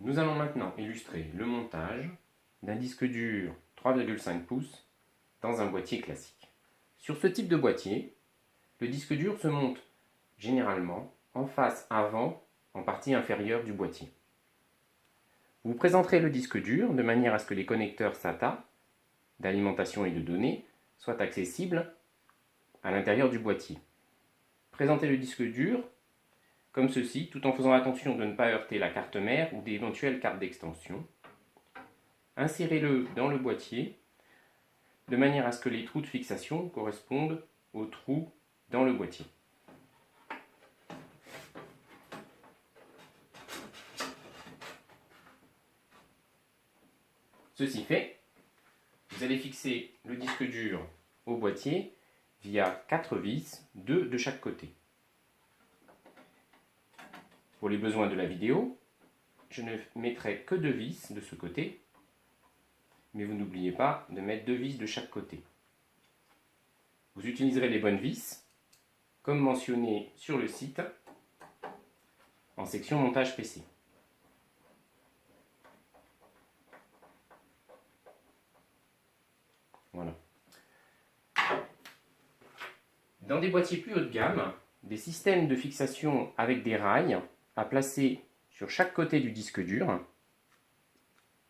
Nous allons maintenant illustrer le montage d'un disque dur 3,5 pouces dans un boîtier classique. Sur ce type de boîtier, le disque dur se monte généralement en face avant, en partie inférieure du boîtier. Vous présenterez le disque dur de manière à ce que les connecteurs SATA d'alimentation et de données soient accessibles à l'intérieur du boîtier. Présentez le disque dur comme ceci, tout en faisant attention de ne pas heurter la carte mère ou d'éventuelles cartes d'extension. Insérez-le dans le boîtier de manière à ce que les trous de fixation correspondent aux trous dans le boîtier. Ceci fait, vous allez fixer le disque dur au boîtier via 4 vis, 2 de chaque côté. Pour les besoins de la vidéo, je ne mettrai que 2 vis de ce côté, mais vous n'oubliez pas de mettre 2 vis de chaque côté. Vous utiliserez les bonnes vis, comme mentionné sur le site, en section montage PC. Voilà. Dans des boîtiers plus haut de gamme, des systèmes de fixation avec des rails à placer sur chaque côté du disque dur,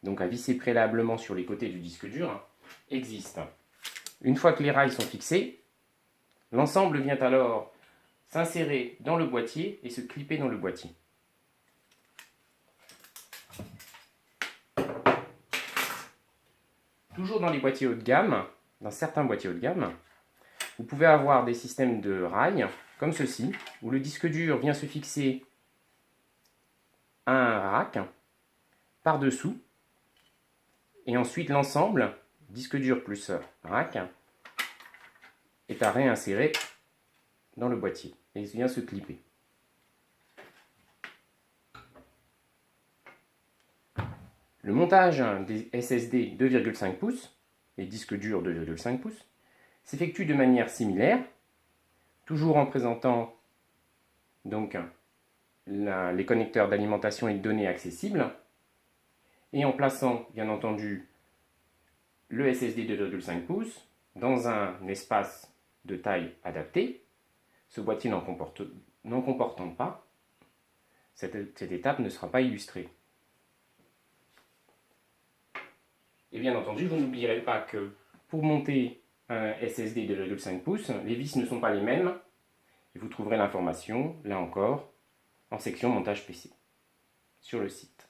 donc à visser préalablement sur les côtés du disque dur, existent. Une fois que les rails sont fixés, l'ensemble vient alors s'insérer dans le boîtier et se clipper dans le boîtier. Toujours dans les boîtiers haut de gamme, dans certains boîtiers haut de gamme, vous pouvez avoir des systèmes de rails comme ceci, où le disque dur vient se fixer à un rack par-dessous, et ensuite l'ensemble, disque dur plus rack, est à réinsérer dans le boîtier et vient se clipper. Le montage des SSD 2,5 pouces, les disques durs 2,5 pouces, s'effectue de manière similaire, toujours en présentant donc les connecteurs d'alimentation et de données accessibles, et en plaçant bien entendu le SSD 2,5 pouces dans un espace de taille adaptée, ce boîtier n'en comportant pas, cette étape ne sera pas illustrée. Et bien entendu, vous n'oublierez pas que pour monter un SSD 2,5 pouces, les vis ne sont pas les mêmes, et vous trouverez l'information, là encore, en section montage PC, sur le site.